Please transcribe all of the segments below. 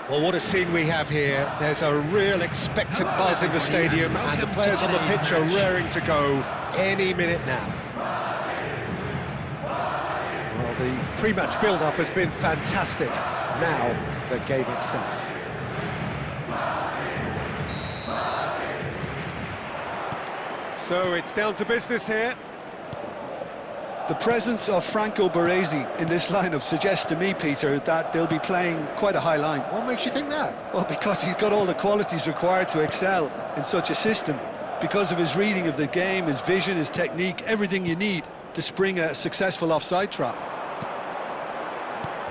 Well, what a scene we have here. There's a real expectant buzz in the stadium, and the players on the pitch are raring to go any minute now. Well, the pre-match build-up has been fantastic. Now, the game itself. So it's down to business here. The presence of Franco Baresi in this lineup suggests to me, Peter, that they'll be playing quite a high line. What makes you think that? Well, because he's got all the qualities required to excel in such a system. Because of his reading of the game, his vision, his technique, everything you need to spring a successful offside trap.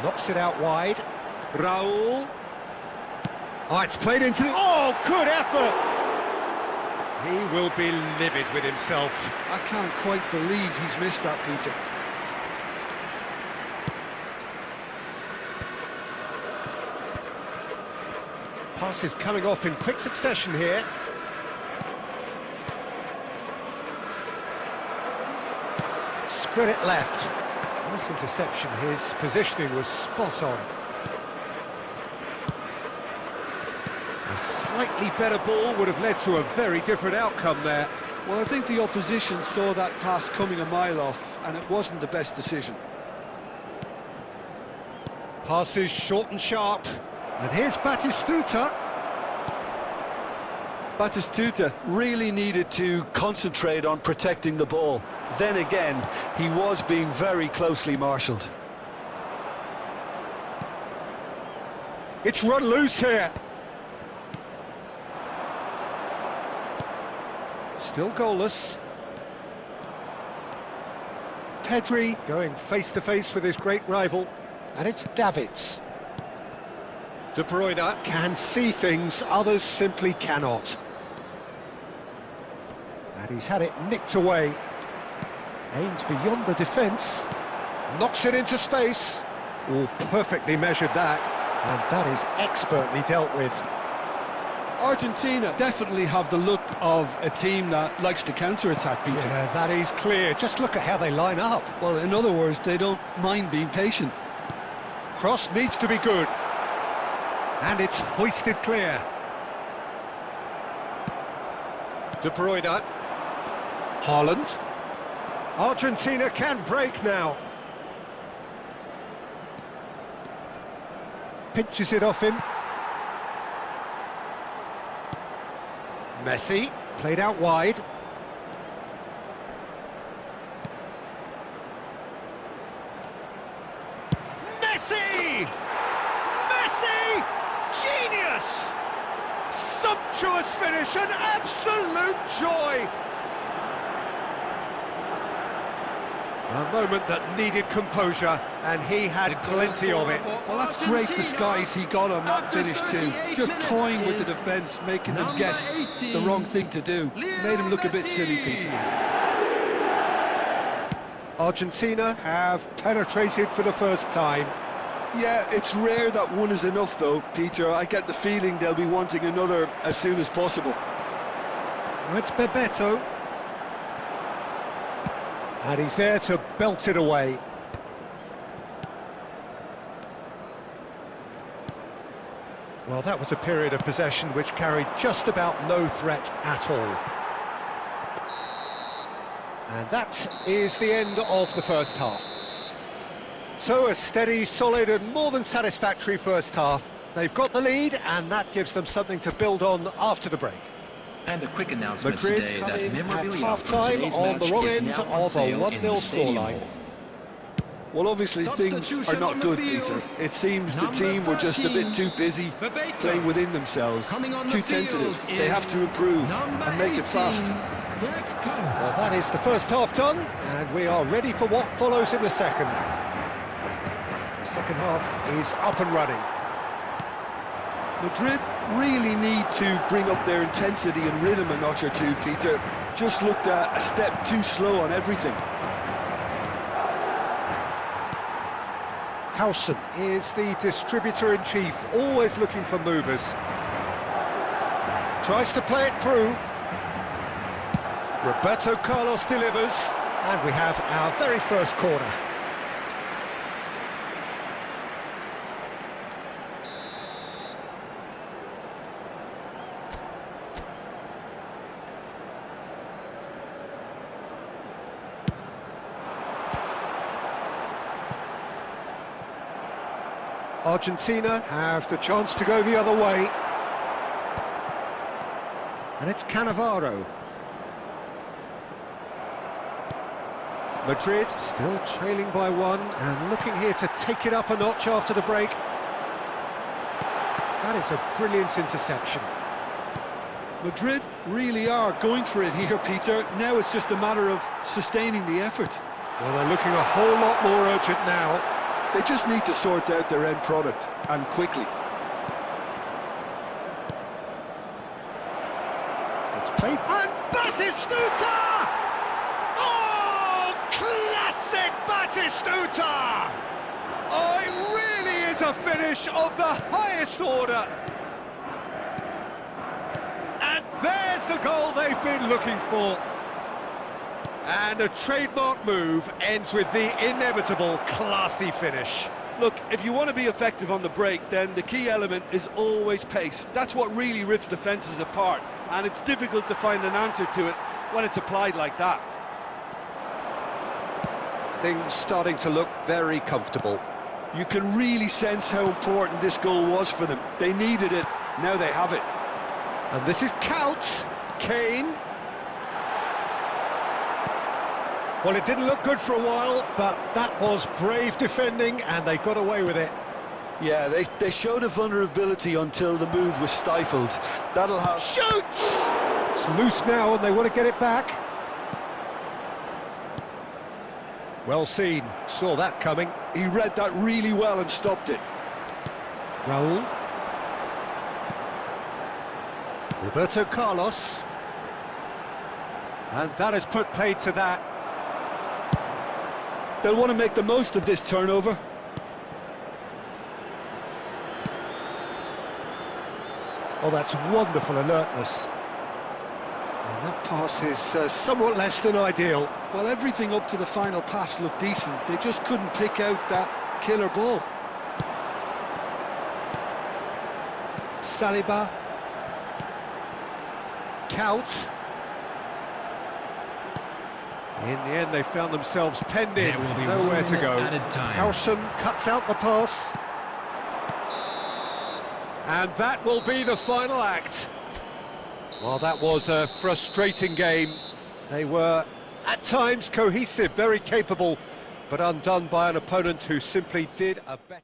Knocks it out wide. Raul. Oh, it's played into the... Oh, good effort! He will be livid with himself. I can't quite believe he's missed that, Peter. Passes coming off in quick succession here. Spread it left. Nice interception. His positioning was spot on. A slightly better ball would have led to a very different outcome there. Well, I think the opposition saw that pass coming a mile off, and it wasn't the best decision. Passes short and sharp. And here's Batistuta. Batistuta really needed to concentrate on protecting the ball. Then again, he was being very closely marshalled. It's run loose here. Still goalless. Pedri going face-to-face with his great rival. And it's Davids. De Bruyne can see things others simply cannot. And he's had it nicked away. Aimed beyond the defence. Knocks it into space. Oh, perfectly measured that. And that is expertly dealt with. Argentina definitely have the look of a team that likes to counter-attack, Peter. Yeah, that is clear. Just look at how they line up. Well, in other words, they don't mind being patient. Cross needs to be good. And it's hoisted clear. De Bruyne. Haaland. Argentina can break now. Pinches it off him. Messi, played out wide. Messi! Messi! Genius! Sumptuous finish, an absolute joy! A moment that needed composure, and he had plenty of it. Well, that's great disguise he got on that finish too. Just toying with the defence, making them guess the wrong thing to do. Made him look a bit silly, Peter. Argentina have penetrated for the first time. Yeah, it's rare that one is enough though, Peter. I get the feeling they'll be wanting another as soon as possible. It's Bebeto. And he's there to belt it away. Well, that was a period of possession which carried just about no threat at all. And that is the end of the first half. So a steady, solid and more than satisfactory first half. They've got the lead and that gives them something to build on after the break. And a quick announcement Madrid today come that in at memorabilia half-time on the wrong end of a 1-0 scoreline. Well, obviously things are not good, Peter. It seems the team were just a bit too busy playing within themselves, too tentative. They have to improve and make it fast. Well, that is the first half done, and we are ready for what follows in the second. The second half is up and running. Madrid really need to bring up their intensity and rhythm a notch or two, Peter. Just looked a step too slow on everything. Howson is the distributor-in-chief, always looking for movers. Tries to play it through. Roberto Carlos delivers, and we have our very first corner. Argentina have the chance to go the other way. And it's Cannavaro. Madrid still trailing by one and looking here to take it up a notch after the break. That is a brilliant interception. Madrid really are going for it here, Peter. Now it's just a matter of sustaining the effort. Well, they're looking a whole lot more urgent now. They just need to sort out their end product, and quickly. It's played. And Batistuta! Oh, classic Batistuta! Oh, it really is a finish of the highest order. And there's the goal they've been looking for. And a trademark move ends with the inevitable classy finish. Look, if you want to be effective on the break, then the key element is always pace. That's what really rips defences apart, and it's difficult to find an answer to it when it's applied like that. Things starting to look very comfortable. You can really sense how important this goal was for them. They needed it, now they have it. And this is Kaut, Kane. Well, it didn't look good for a while, but that was brave defending, and they got away with it. Yeah, they showed a vulnerability until the move was stifled. That'll have... Shoots! It's loose now, and they want to get it back. Well seen, saw that coming. He read that really well and stopped it. Raul. Roberto Carlos. And that has put paid to that. They'll want to make the most of this turnover. Oh, that's wonderful alertness. And that pass is somewhat less than ideal. Well, everything up to the final pass looked decent. They just couldn't pick out that killer ball. Saliba. Kaut. In the end, they found themselves penned in, nowhere to go. Howson cuts out the pass. And that will be the final act. Well, that was a frustrating game. They were, at times, cohesive, very capable, but undone by an opponent who simply did a better...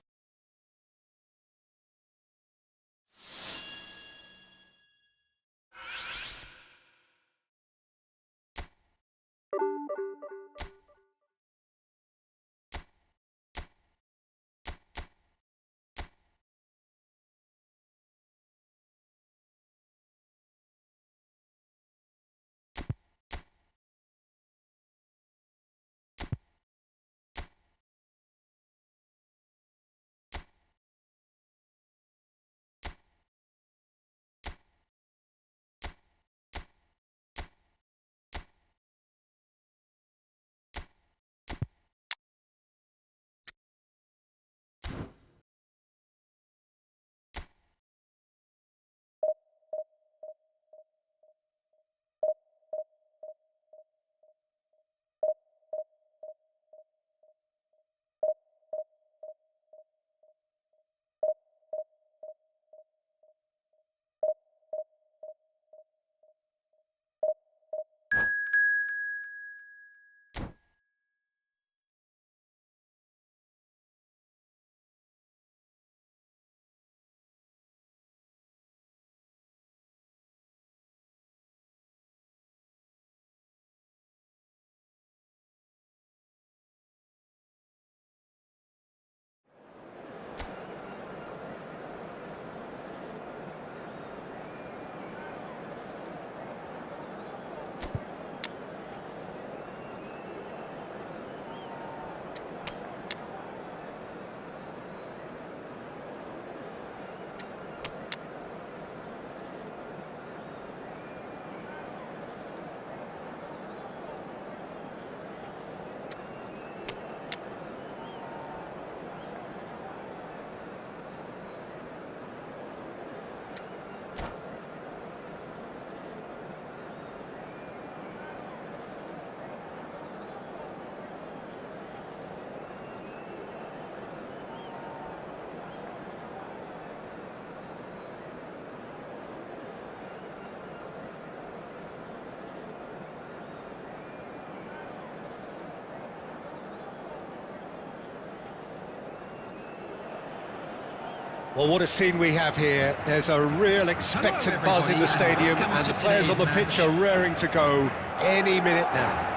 Well, what a scene we have here. There's a real expectant buzz in the stadium, and the players on the pitch are raring to go any minute now.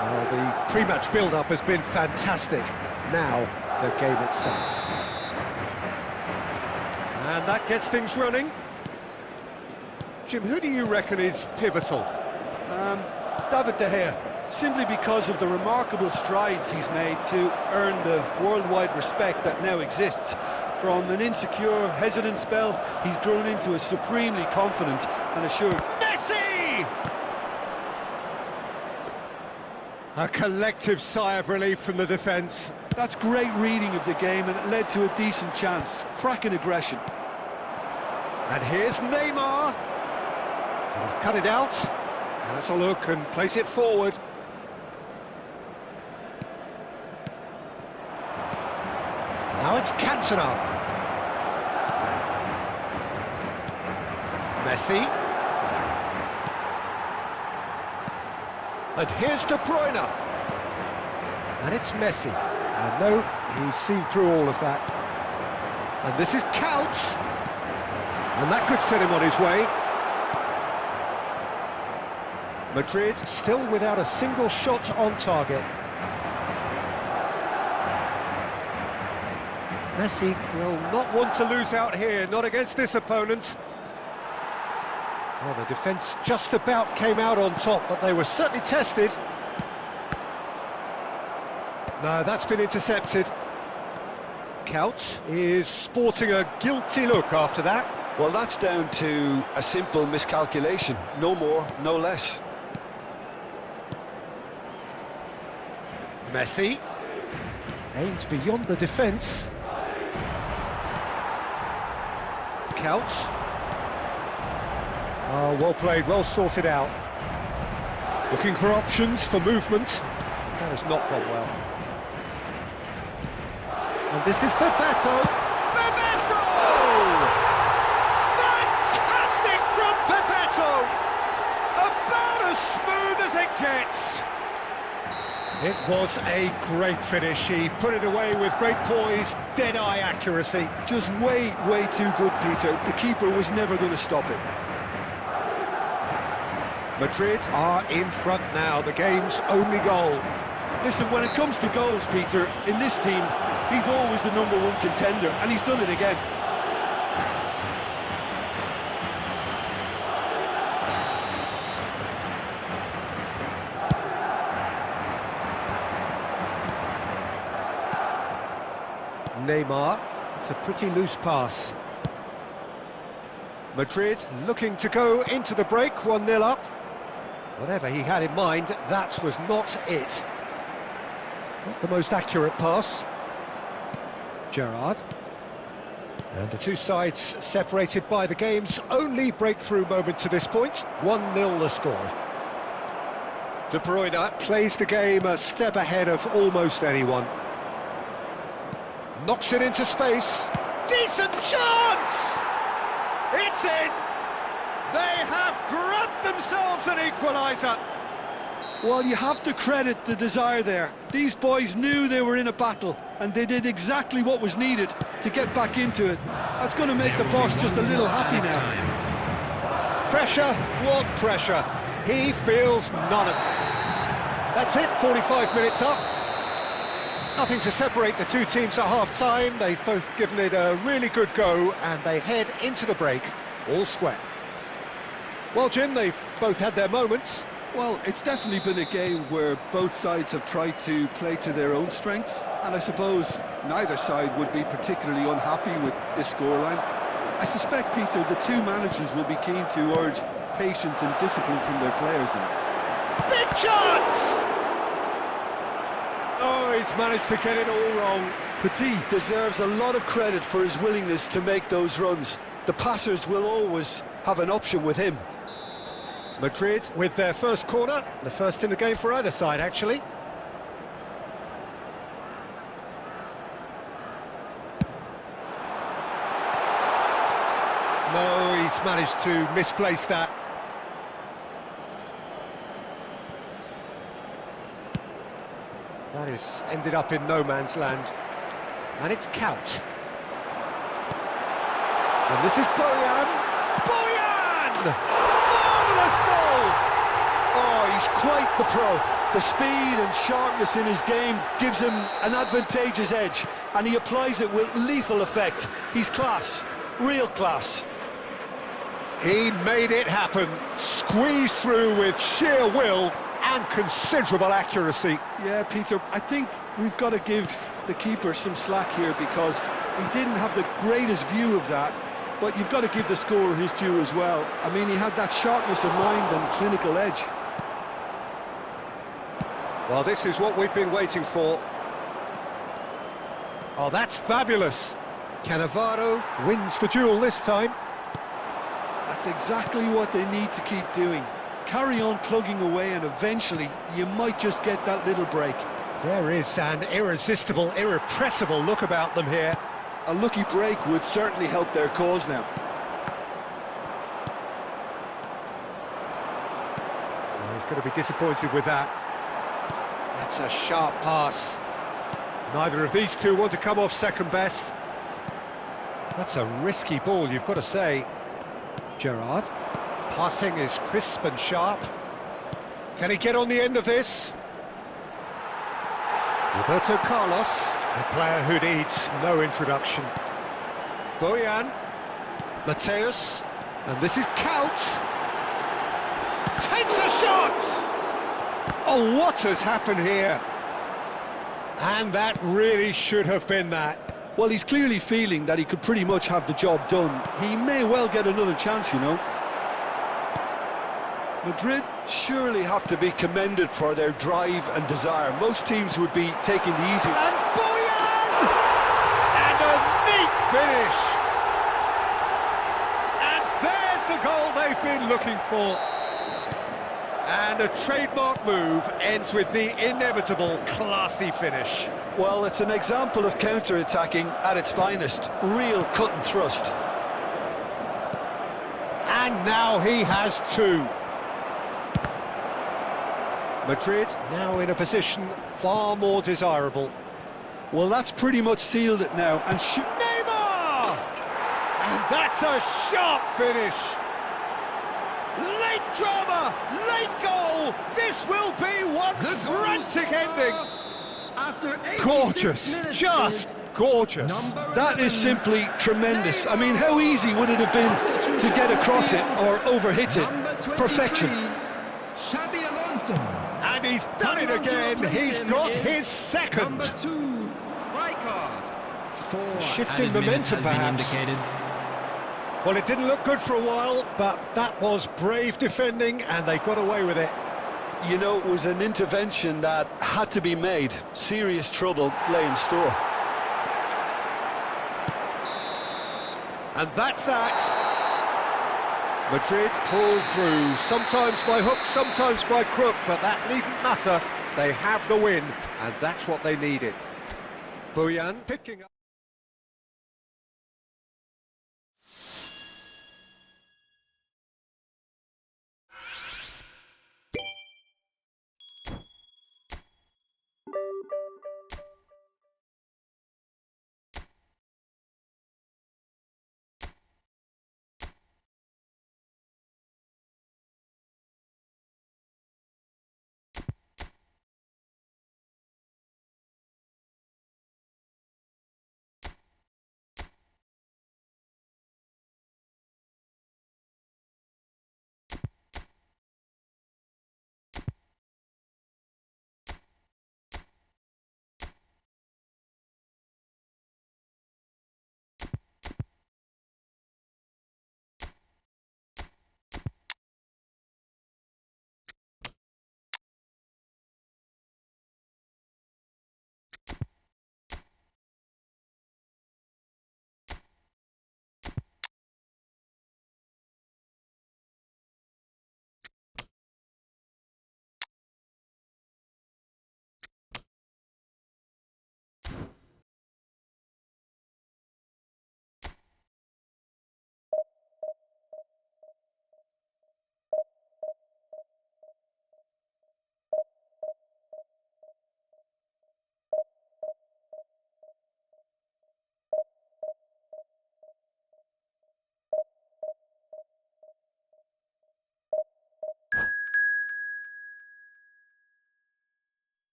Well, the pre-match build-up has been fantastic. Now, the game itself. And that gets things running. Jim, who do you reckon is pivotal? David De Gea, simply because of the remarkable strides he's made to earn the worldwide respect that now exists. From an insecure, hesitant spell, he's grown into a supremely confident and assured... Messi! A collective sigh of relief from the defence. That's great reading of the game, and it led to a decent chance. Cracking aggression. And here's Neymar. He's cut it out. Has a look and place it forward. Now it's Cantona. Messi. And here's De Bruyne. And it's Messi. And no, he's seen through all of that. And this is Count. And that could set him on his way. Madrid still without a single shot on target. Messi will not want to lose out here, not against this opponent. Well, the defence just about came out on top, but they were certainly tested. No, that's been intercepted. Couch is sporting a guilty look after that. Well, that's down to a simple miscalculation. No more, no less. Messi aimed beyond the defence. Couch. Oh, well played, well sorted out. Looking for options for movement. That has not gone well. And this is Bebeto. Bebeto! Fantastic from Bebeto! About as smooth as it gets. It was a great finish. He put it away with great poise, dead-eye accuracy. Just way too good, Peter. The keeper was never going to stop it. Madrid are in front now, the game's only goal. Listen, when it comes to goals, Peter, in this team, he's always the #1 contender, and he's done it again. Neymar, it's a pretty loose pass. Madrid looking to go into the break, 1-0 up. Whatever he had in mind, that was not it. Not the most accurate pass. Gerrard. And the two sides separated by the game's only breakthrough moment to this point. 1-0 the score. De Bruyne plays the game a step ahead of almost anyone. Knocks it into space. Decent chance! It's in! They have grabbed themselves an equaliser. Well, you have to credit the desire there. These boys knew they were in a battle, and they did exactly what was needed to get back into it. That's going to make the boss just a little happy now. Pressure? What pressure? He feels none of it. That's it, 45 minutes up. Nothing to separate the two teams at half-time. They've both given it a really good go, and they head into the break all square. Well, Jim, they've both had their moments. Well, it's definitely been a game where both sides have tried to play to their own strengths, and I suppose neither side would be particularly unhappy with this scoreline. I suspect, Peter, the two managers will be keen to urge patience and discipline from their players now. Big chance! Oh, he's managed to get it all wrong. Petit deserves a lot of credit for his willingness to make those runs. The passers will always have an option with him. Madrid with their first corner, the first in the game for either side, actually. No, he's managed to misplace that. That is ended up in no man's land. And it's Kaut. And this is Bojan. Bojan! Marvellous goal! Oh, he's quite the pro. The speed and sharpness in his game gives him an advantageous edge, and he applies it with lethal effect. He's class, real class. He made it happen, squeezed through with sheer will and considerable accuracy. Yeah, Peter, I think we've got to give the keeper some slack here because he didn't have the greatest view of that, but you've got to give the scorer his due as well. I mean, he had that sharpness of mind and clinical edge. Well, this is what we've been waiting for. Oh, that's fabulous. Cannavaro wins the duel this time. That's exactly what they need to keep doing. Carry on plugging away and eventually you might just get that little break. There is an irresistible, irrepressible look about them here. A lucky break would certainly help their cause now. Oh, he's going to be disappointed with that. That's a sharp pass. Neither of these two want to come off second best. That's a risky ball, you've got to say. Gerrard. Passing is crisp and sharp. Can he get on the end of this? Roberto Carlos, a player who needs no introduction. Bojan. Mateus. And this is Kaut. Takes a shot! Oh, what has happened here? And that really should have been that. Well, he's clearly feeling that he could pretty much have the job done. He may well get another chance, you know. Madrid surely have to be commended for their drive and desire. Most teams would be taking the easy... And Bojan! And a neat finish! And there's the goal they've been looking for. And a trademark move ends with the inevitable classy finish. Well, it's an example of counter-attacking at its finest. Real cut and thrust. And now he has two. Madrid now in a position far more desirable. Well, that's pretty much sealed it now. And Neymar! And that's a sharp finish. Late drama, late goal. This will be one frantic ending. Gorgeous, just gorgeous. that is simply tremendous. I mean, how easy would it have been to get across it or overhit it? Perfection. And he's done it again. He's got his second. Shift in momentum, perhaps. Well, it didn't look good for a while, but that was brave defending, and they got away with it. You know, it was an intervention that had to be made. Serious trouble lay in store. And that's that. Madrid pull through, sometimes by hook, sometimes by crook, but that needn't matter. They have the win, and that's what they needed. Bojan picking up.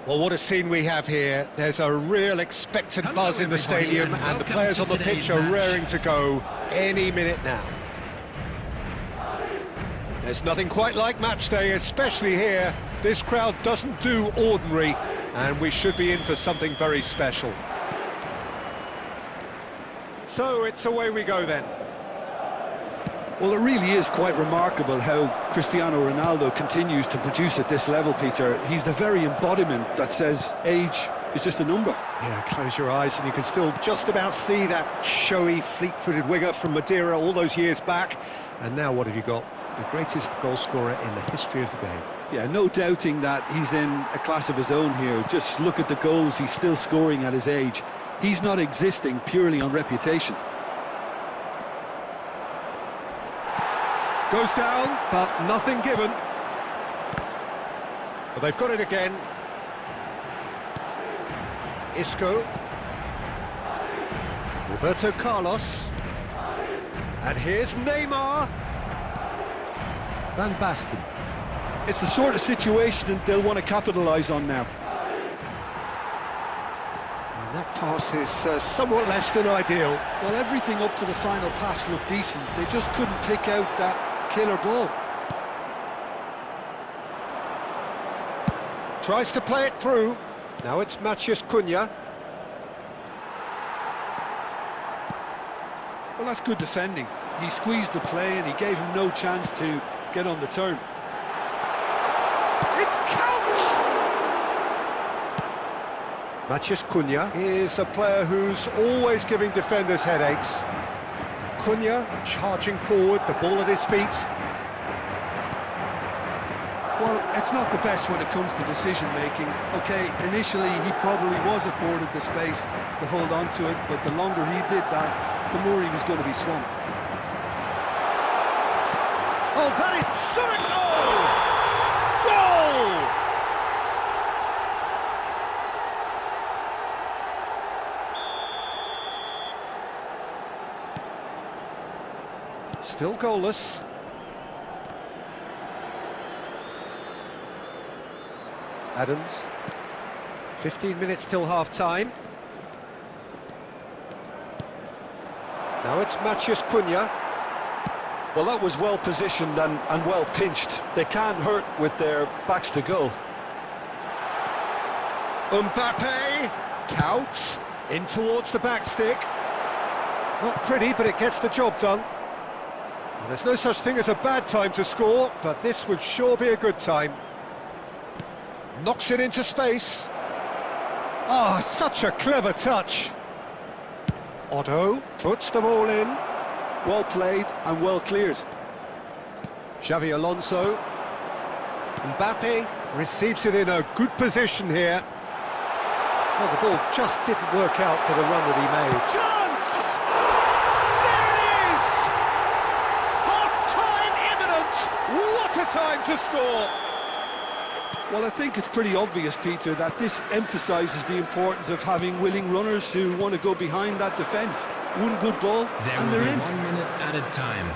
Well, what a scene we have here. There's a real expectant buzz in the stadium, and the players on the pitch are raring to go any minute now. There's nothing quite like match day, especially here. This crowd doesn't do ordinary, and we should be in for something very special. So it's away we go then. Well, it really is quite remarkable how Cristiano Ronaldo continues to produce at this level, Peter. He's the very embodiment that says age is just a number. Yeah, close your eyes and you can still just about see that showy, fleet-footed winger from Madeira all those years back. And now what have you got? The greatest goal scorer in the history of the game. Yeah, no doubting that he's in a class of his own here. Just look at the goals he's still scoring at his age. He's not existing purely on reputation. Goes down, but nothing given. Well, they've got it again. Isco. Roberto Carlos. And here's Neymar. Van Basten. It's the sort of situation that they'll want to capitalise on now. And that pass is somewhat less than ideal. Well, everything up to the final pass looked decent. They just couldn't pick out that killer ball. Tries to play it through. Now it's Matheus Cunha. Well, that's good defending. He squeezed the play and he gave him no chance to get on the turn. It's counts! Matheus Cunha is a player who's always giving defenders headaches. Cunha charging forward, the ball at his feet. Well, it's not the best when it comes to decision-making. OK, initially he probably was afforded the space to hold on to it, but the longer he did that, the more he was going to be swamped. Oh, that is shot at goal! Goal! Still goalless. Adams. 15 minutes till half-time. Now it's Matheus Cunha. Well, that was well positioned and well pinched. They can't hurt with their backs to goal. Mbappe, Couch, in towards the back stick. Not pretty, but it gets the job done. Well, there's no such thing as a bad time to score, but this would sure be a good time. Knocks it into space. Ah, such a clever touch. Otto puts them all in. Well played and well cleared. Xavi Alonso. Mbappe receives it in a good position here. Well, the ball just didn't work out for the run that he made. Chance! There it is! Half-time imminent! What a time to score! Well, I think it's pretty obvious, Peter, that this emphasises the importance of having willing runners who want to go behind that defence. One good ball, and they're in. 1 minute added time.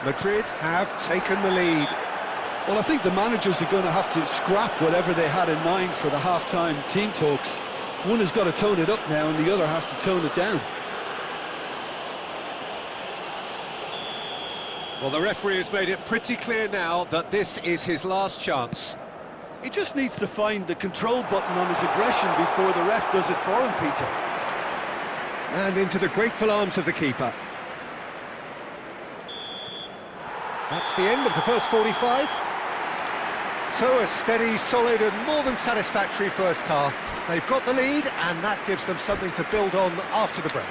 Madrid have taken the lead. Well, I think the managers are going to have to scrap whatever they had in mind for the half-time team talks. One has got to tone it up now, and the other has to tone it down. Well, the referee has made it pretty clear now that this is his last chance. He just needs to find the control button on his aggression before the ref does it for him, Peter. And into the grateful arms of the keeper. That's the end of the first 45. So a steady, solid and more than satisfactory first half. They've got the lead and that gives them something to build on after the break.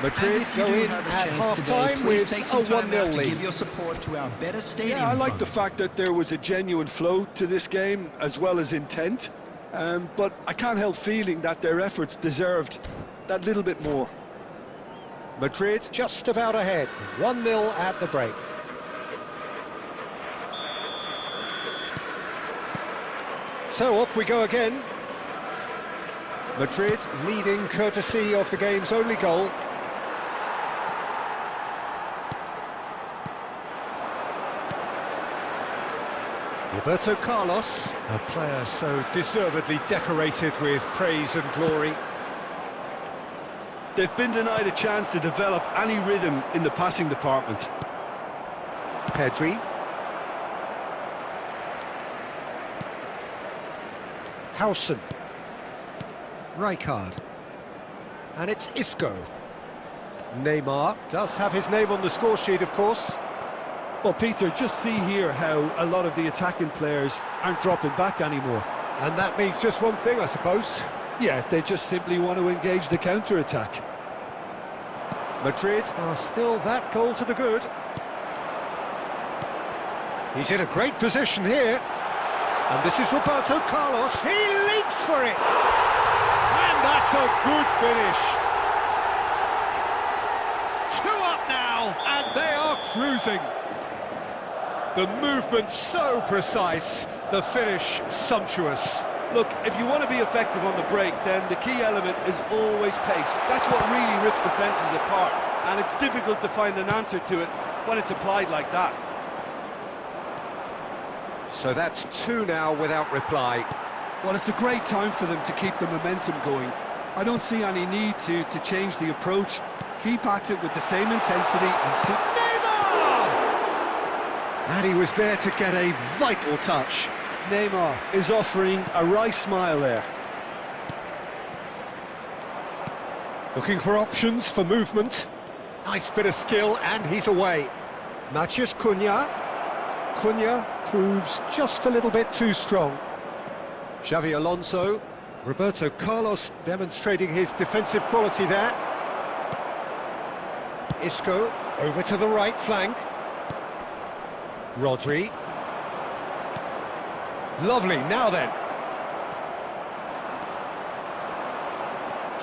Madrid go in at half-time with a 1-0 lead. Give your support to our better stadium. Yeah, I like the fact that there was a genuine flow to this game as well as intent. But I can't help feeling that their efforts deserved that little bit more. Madrid just about ahead, 1-0 at the break. So off we go again. Madrid leading courtesy of the game's only goal. Roberto Carlos, a player so deservedly decorated with praise and glory. They've been denied a chance to develop any rhythm in the passing department. Pedri. Howson. Rijkaard. And it's Isco. Neymar does have his name on the score sheet, of course. Well, Peter, just see here how a lot of the attacking players aren't dropping back anymore. And that means just one thing, I suppose. Yeah, they just simply want to engage the counter-attack. Madrid are still that goal to the good. He's in a great position here. And this is Roberto Carlos. He leaps for it. And that's a good finish. 2 up now, and they are cruising. The movement so precise, the finish sumptuous. Look, if you want to be effective on the break, then the key element is always pace. That's what really rips defences apart, and it's difficult to find an answer to it when it's applied like that. So that's 2 now without reply. Well, it's a great time for them to keep the momentum going. I don't see any need to change the approach. Keep at it with the same intensity and see... Neymar! And he was there to get a vital touch. Neymar is offering a wry smile there. Looking for options for movement. Nice bit of skill, and he's away. Matheus Cunha. Cunha proves just a little bit too strong. Xavi Alonso. Roberto Carlos demonstrating his defensive quality there. Isco over to the right flank. Rodri. Lovely, now then.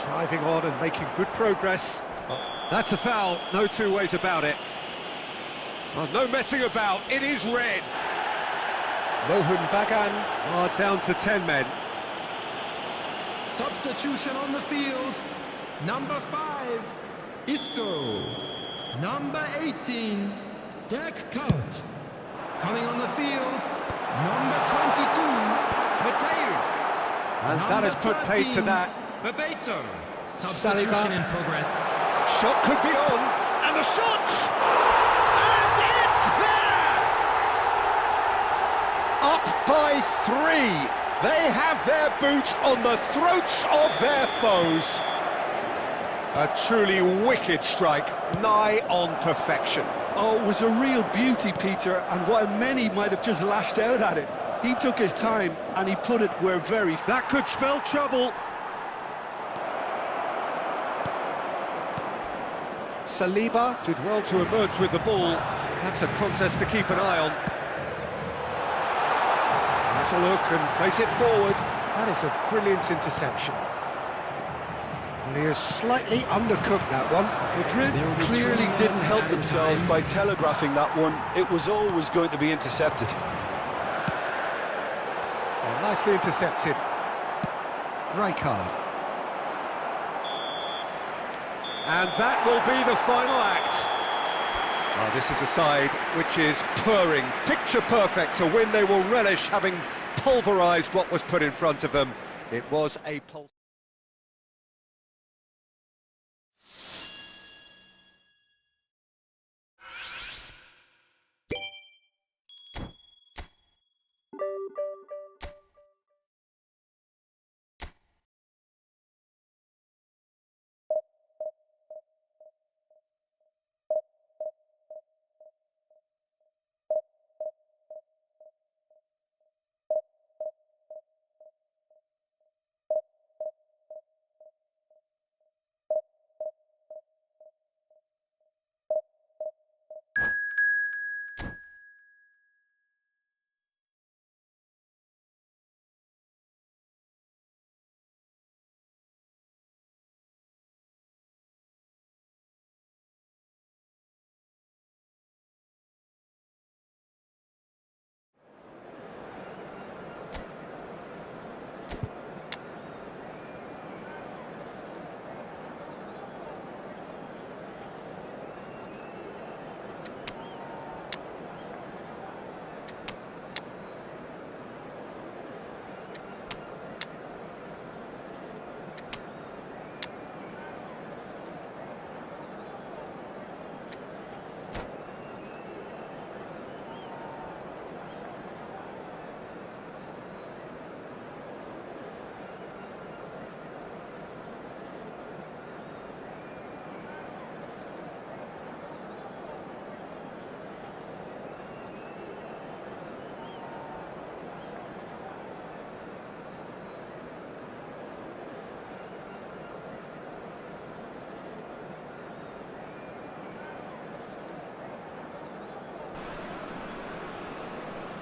Driving on and making good progress. Oh, that's a foul, no 2 ways about it. Oh, no messing about, it is red. Mohun Bagan are down to 10 men. Substitution on the field. Number 5, Isco. Number 18, Dirk Kuyt. Coming on the field, number 22, Mateus. And that has put paid to that. Bebeto. Substitution Saliba. in progress. Shot could be on, and the shot! And it's there! Up by 3. They have their boot on the throats of their foes. A truly wicked strike, nigh on perfection. Oh, it was a real beauty, Peter, and while many might have just lashed out at it, he took his time and he put it where very... That could spell trouble. Saliba did well to emerge with the ball. That's a contest to keep an eye on. Has a look and place it forward. That is a brilliant interception. And he has slightly undercooked that one. Madrid clearly didn't help themselves by telegraphing that one. It was always going to be intercepted. Well, nicely intercepted. Rijkaard. And that will be the final act. Oh, this is a side which is purring, picture perfect to win. They will relish having pulverised what was put in front of them. It was a pulse.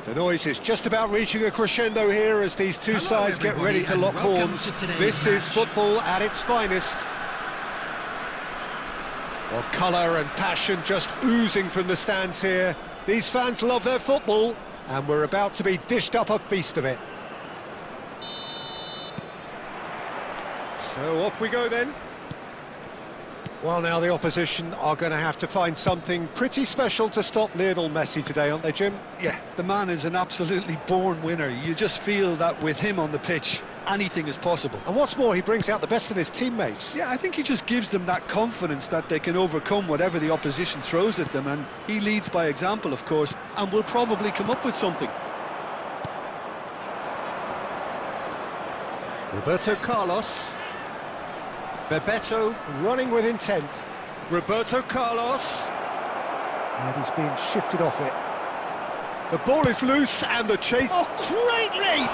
The noise is just about reaching a crescendo here as these two Hello, sides get ready to everybody, lock and welcome horns. to today's This is match. football at its finest. Well, colour and passion just oozing from the stands here. These fans love their football, and we're about to be dished up a feast of it. So off we go then. Well, now the opposition are going to have to find something pretty special to stop Lionel Messi today, aren't they, Jim? Yeah, the man is an absolutely born winner. You just feel that with him on the pitch, anything is possible. And what's more, he brings out the best in his teammates. Yeah, I think he just gives them that confidence that they can overcome whatever the opposition throws at them, and he leads by example, of course, and will probably come up with something. Roberto Carlos. Bebeto running with intent. Roberto Carlos. And he's being shifted off it. The ball is loose and the chase. Oh, great leap!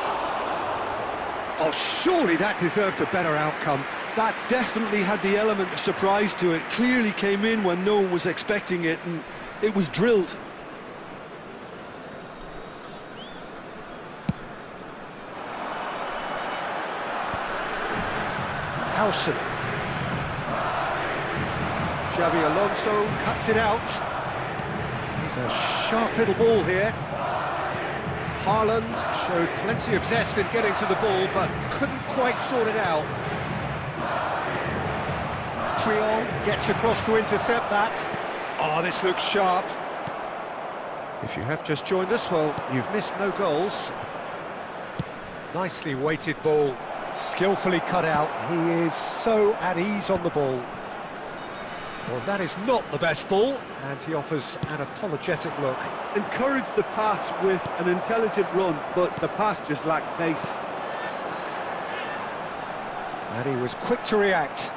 Oh, surely that deserved a better outcome. That definitely had the element of surprise to it. Clearly came in when no one was expecting it, and it was drilled. Howson. Xabi Alonso cuts it out. He's a sharp little ball here. Haaland showed plenty of zest in getting to the ball, but couldn't quite sort it out. Triol gets across to intercept that. Oh, this looks sharp. If you have just joined us, well, you've missed no goals. Nicely weighted ball, skillfully cut out. He is so at ease on the ball. Well, that is not the best ball, and he offers an apologetic look. Encouraged the pass with an intelligent run, but the pass just lacked pace. And he was quick to react.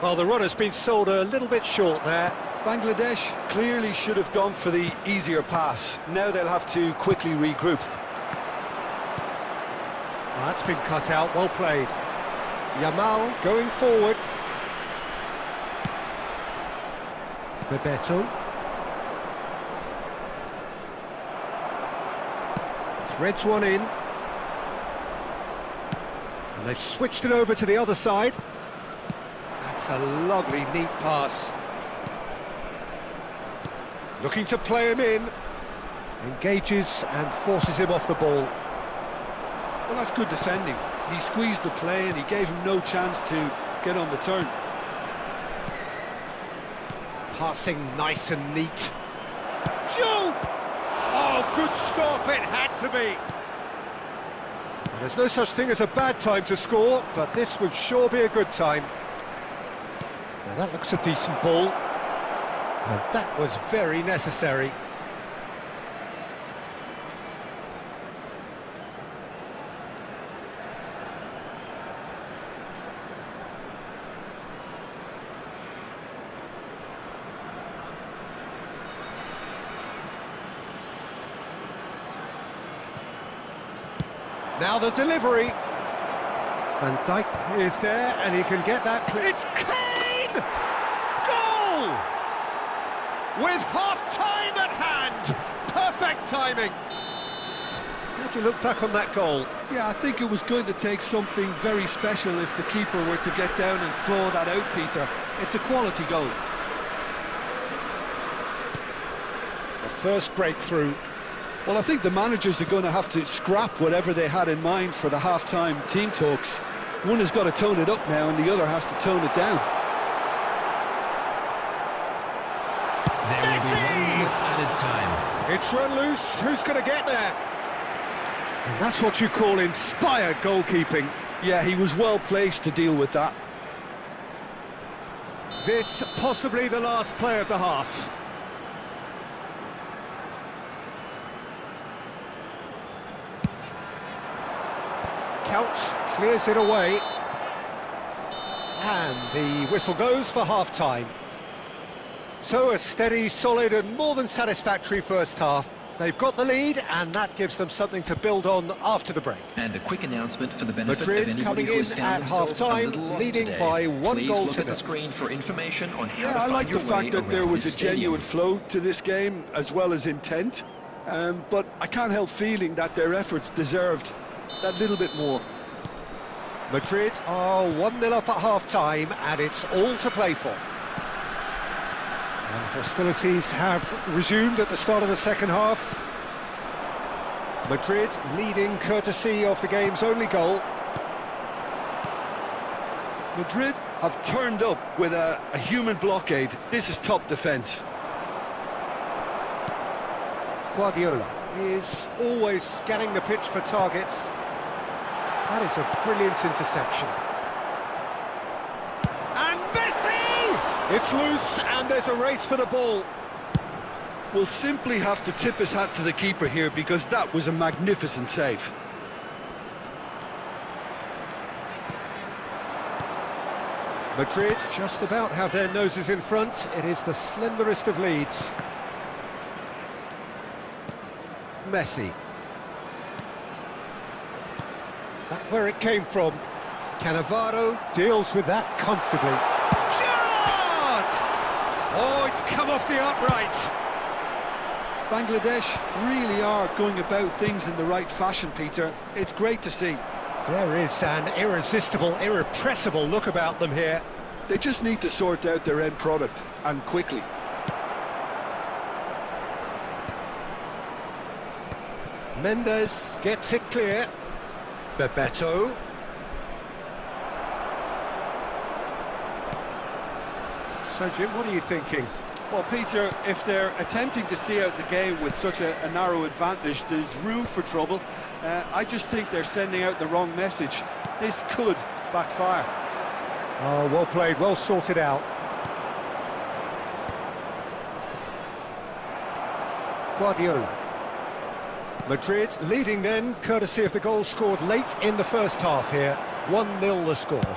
Well, the run has been sold a little bit short there. Bangladesh clearly should have gone for the easier pass. Now they'll have to quickly regroup. Well, that's been cut out, well played. Yamal going forward. Bebeto. Threads one in. And they've switched it over to the other side. That's a lovely, neat pass. Looking to play him in. Engages and forces him off the ball. Well, that's good defending. He squeezed the play and he gave him no chance to get on the turn. Passing nice and neat. Shoot! Oh, good stop, it had to be. Well, there's no such thing as a bad time to score, but this would sure be a good time. Now that looks a decent ball. And that was very necessary. Now the delivery. Van Dijk is there, and he can get that clear. It's Kane! Goal! With half-time at hand! Perfect timing! How do you look back on that goal? Yeah, I think it was going to take something very special if the keeper were to get down and claw that out, Peter. It's a quality goal. The first breakthrough. Well, I think the managers are going to have to scrap whatever they had in mind for the half-time team talks. One has got to tone it up now and the other has to tone it down. There will be 1 minute added time. It's run loose. Who's going to get there? And that's what you call inspired goalkeeping. Yeah, he was well placed to deal with that. This possibly the last play of the half. Count clears it away. And the whistle goes for half-time. So a steady, solid and more than satisfactory first half. They've got the lead, and that gives them something to build on after the break. And a quick announcement for the benefit Madrid of anybody coming who has in found at themselves half-time, a little lost leading today. by 1 Please goal look to at the nil. screen for information on how Yeah, to I find like your the way fact that there around was a this stadium. genuine flow to this game, as well as intent. But I can't help feeling that their efforts deserved that little bit more. Madrid are 1-0 up at half-time, and it's all to play for. And hostilities have resumed at the start of the second half. Madrid leading courtesy of the game's only goal. Madrid have turned up with a human blockade. This is top defence. Guardiola is always scanning the pitch for targets. That is a brilliant interception. And Messi! It's loose, and there's a race for the ball. Will simply have to tip his hat to the keeper here, because that was a magnificent save. Madrid just about have their noses in front. It is the slenderest of leads. Messi. That's where it came from. Cannavaro deals with that comfortably. Shot! Oh, it's come off the upright. Bangladesh really are going about things in the right fashion, Peter. It's great to see. There is an irresistible, irrepressible look about them here. They just need to sort out their end product, and quickly. Mendes gets it clear. Bebeto. So, Jim, what are you thinking? Well, Peter, if they're attempting to see out the game with such a narrow advantage, there's room for trouble. I just think they're sending out the wrong message. This could backfire. Oh, well played, well sorted out. Guardiola. Madrid leading then, courtesy of the goal scored late in the first half here. 1-0 the score.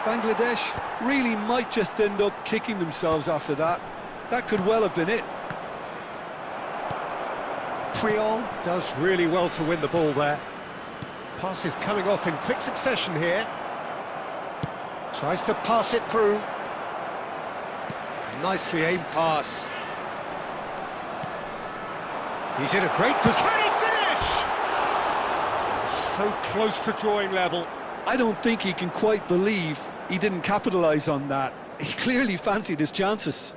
Bangladesh really might just end up kicking themselves after that. That could well have been it. Puyol does really well to win the ball there. Pass is coming off in quick succession here. Tries to pass it through. Nicely aimed pass. He's in a great position. Can he finish? So close to drawing level. I don't think he can quite believe he didn't capitalise on that. He clearly fancied his chances.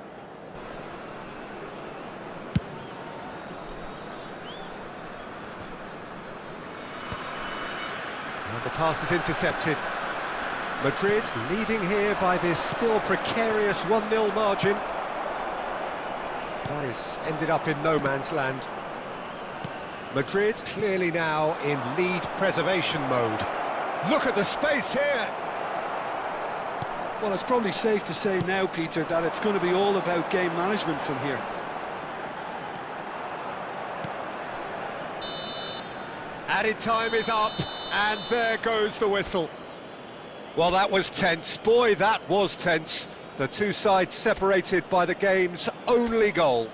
And the pass is intercepted. Madrid leading here by this still precarious 1-0 margin. That is ended up in no man's land. Madrid clearly now in lead preservation mode. Look at the space here! Well, it's probably safe to say now, Peter, that it's going to be all about game management from here. Added time is up, and there goes the whistle. Well, that was tense. Boy, that was tense. The two sides separated by the game's only goal.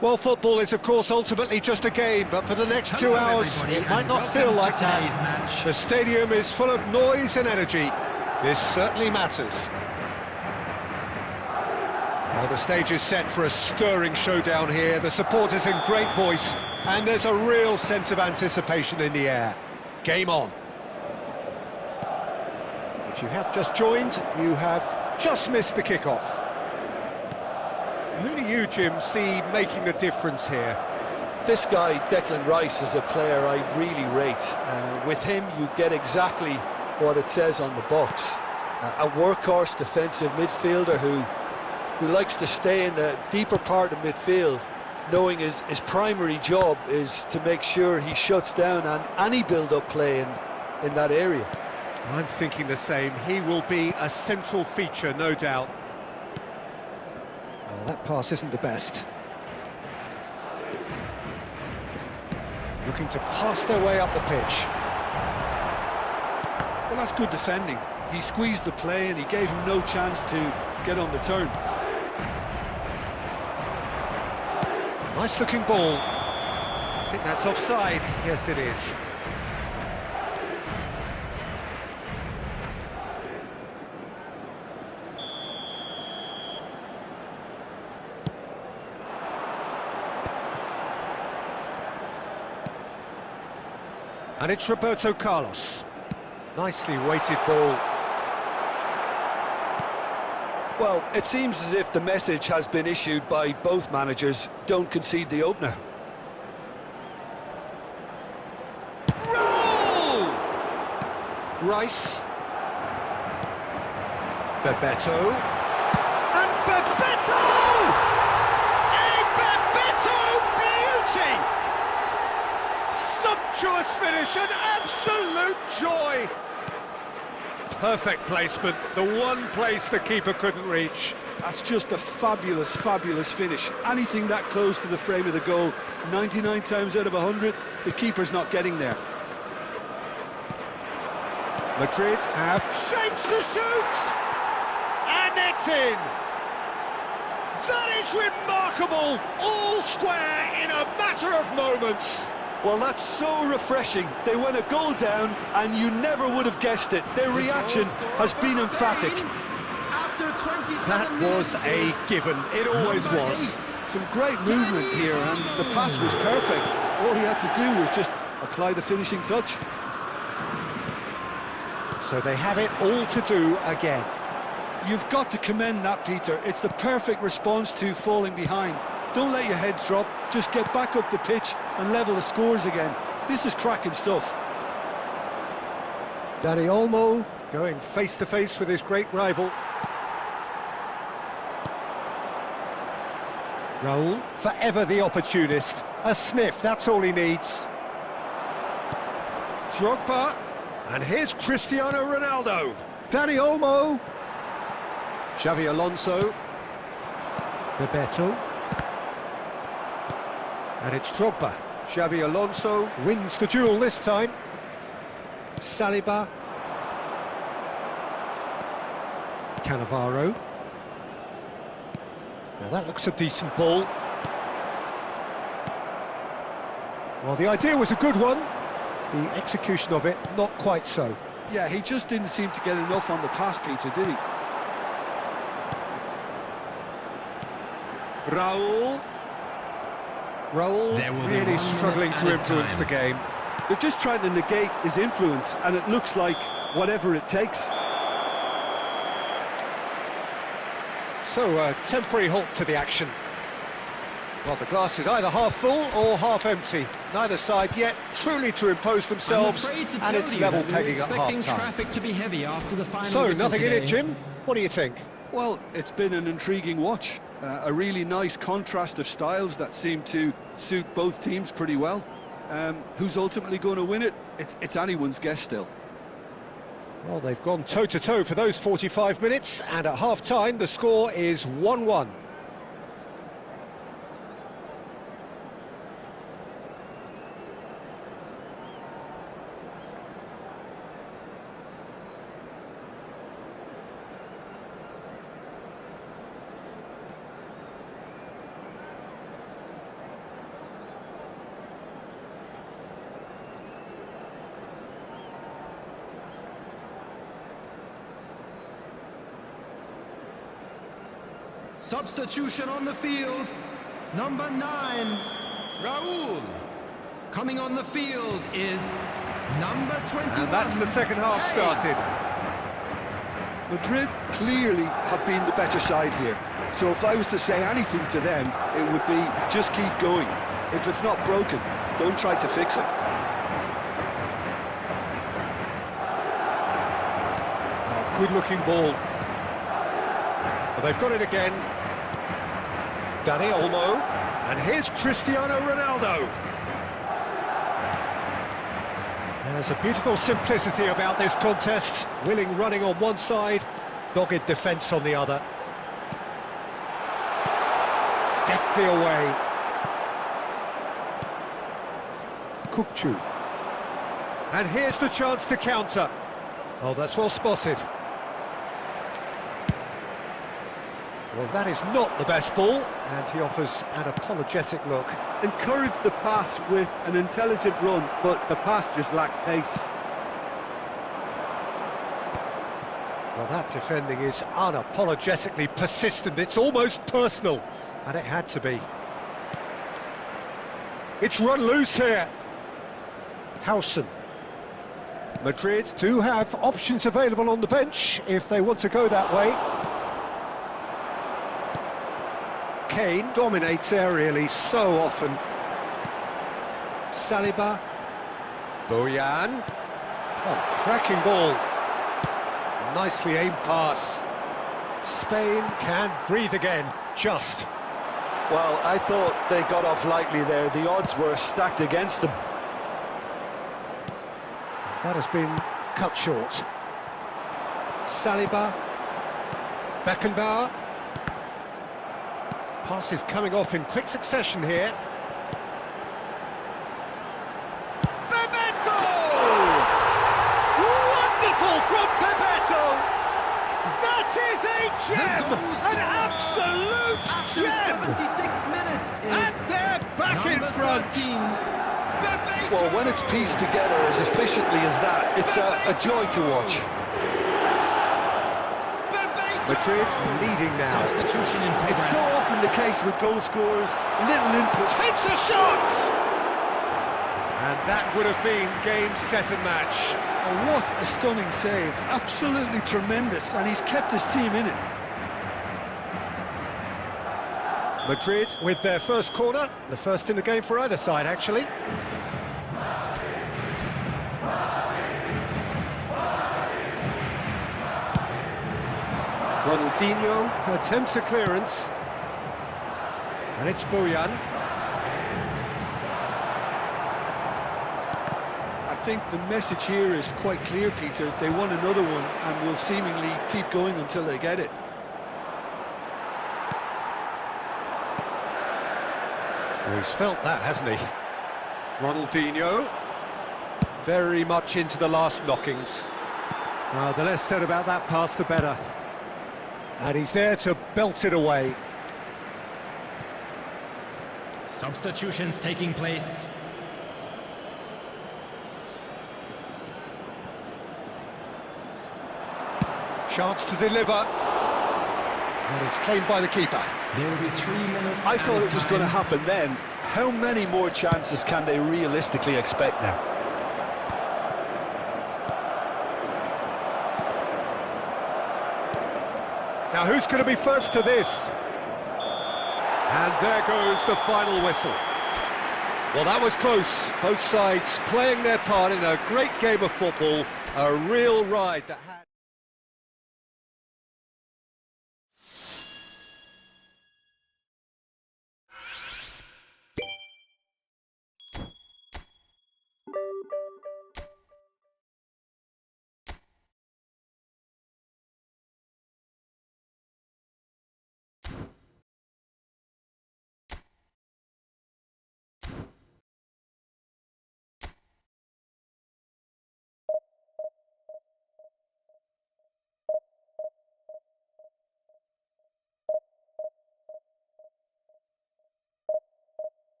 Well, football is, of course, ultimately just a game, but for the next 2 Hello, hours, everybody, it might and not welcome feel to like today's that. match. The stadium is full of noise and energy. This certainly matters. Well, the stage is set for a stirring showdown here. The supporters in great voice, and there's a real sense of anticipation in the air. Game on. If you have just joined, you have just missed the kickoff. Who do you, Jim, see making the difference here? This guy, Declan Rice, is a player I really rate. With him, you get exactly what it says on the box. A workhorse defensive midfielder who likes to stay in the deeper part of midfield, knowing his primary job is to make sure he shuts down any build-up play in that area. I'm thinking the same. He will be a central feature, no doubt. Well, that pass isn't the best. Looking to pass their way up the pitch. Well, that's good defending. He squeezed the play and he gave him no chance to get on the turn. Nice looking ball. I think that's offside. Yes, it is. And it's Roberto Carlos. Nicely weighted ball. Well, it seems as if the message has been issued by both managers: don't concede the opener. Roll! Rice. Bebeto. And Bebeto! A Bebeto beauty! Sumptuous finish, an absolute joy! Perfect placement, the one place the keeper couldn't reach. That's just a fabulous, fabulous finish. Anything that close to the frame of the goal, 99 times out of 100, the keeper's not getting there. Madrid have shapes to shoot! And it's in! That is remarkable! All square in a matter of moments! Well, that's so refreshing. They went a goal down and you never would have guessed it. Their reaction has been emphatic. That was a given, it always was. Some great movement here, and the pass was perfect. All he had to do was just apply the finishing touch. So they have it all to do again. You've got to commend that, Peter. It's the perfect response to falling behind. Don't let your heads drop, just get back up the pitch and level the scores again. This is cracking stuff. Dani Olmo going face-to-face with his great rival. Raul, forever the opportunist. A sniff, that's all he needs. Drogba, and here's Cristiano Ronaldo. Dani Olmo. Xavi Alonso. Bebeto. And it's Drogba. Xavi Alonso wins the duel this time. Saliba. Cannavaro. Now that looks a decent ball. Well, the idea was a good one. The execution of it, not quite so. Yeah, he just didn't seem to get enough on the pass, Peter, did he? Raul. Raul There will be really one struggling at to a influence time. the game. They're just trying to negate his influence, and it looks like whatever it takes. So, a temporary halt to the action. Well, the glass is either half full or half empty. Neither side yet truly to impose themselves, and it's level pegging at half-time. Traffic to be heavy after the final So, whistle nothing in today. it, Jim? What do you think? Well, it's been an intriguing watch. A really nice contrast of styles that seem to suit both teams pretty well. Who's ultimately going to win it? It's anyone's guess still. Well, they've gone toe-to-toe for those 45 minutes, and at half-time the score is 1-1. Substitution on the field. Number 9, Raul. Coming on the field is number 21. And that's the second half started. Madrid clearly have been the better side here. So if I was to say anything to them, it would be just keep going. If it's not broken, don't try to fix it. Oh, good-looking ball. Well, they've got it again. Dani Olmo. And here's Cristiano Ronaldo. There's a beautiful simplicity about this contest. Willing running on one side, dogged defence on the other. Deftly away. Kukçu. And here's the chance to counter. Oh, that's well spotted. Well, that is not the best ball, and he offers an apologetic look. Encourage the pass with an intelligent run, but the pass just lacked pace. Well, that defending is unapologetically persistent. It's almost personal, and it had to be. It's run loose here. Howson. Madrid do have options available on the bench if they want to go that way. Kane dominates aerially so often. Saliba. Bojan. Oh, cracking ball. Nicely aimed pass. Spain can breathe again, just. Well, I thought they got off lightly there. The odds were stacked against them. That has been cut short. Saliba. Beckenbauer. Pass is coming off in quick succession here. Bebeto! Wonderful from Bebeto! That is a gem! An absolute gem! 76 minutes is And they're back in number front! 13, Bebeto. Well, when it's pieced together as efficiently as that, it's a joy to watch. Madrid leading now. Substitution in progress. It's so often the case with goal scorers, little input. Takes a shot! And that would have been game, set and match. Oh, what a stunning save. Absolutely tremendous, and he's kept his team in it. Madrid with their first corner, the first in the game for either side, actually. Ronaldinho attempts a clearance. And it's Bojan. I think the message here is quite clear, Peter. They want another one and will seemingly keep going until they get it. Oh, he's felt that, hasn't he? Ronaldinho. Very much into the last knockings. The less said about that pass, the better. And he's there to belt it away. Substitutions taking place. Chance to deliver. And it's claimed by the keeper. There will be 3 minutes. I thought added it was going to time. happen then. How many more chances can they realistically expect now? Now who's going to be first to this? And there goes the final whistle. Well, that was close. Both sides playing their part in a great game of football. A real ride that had...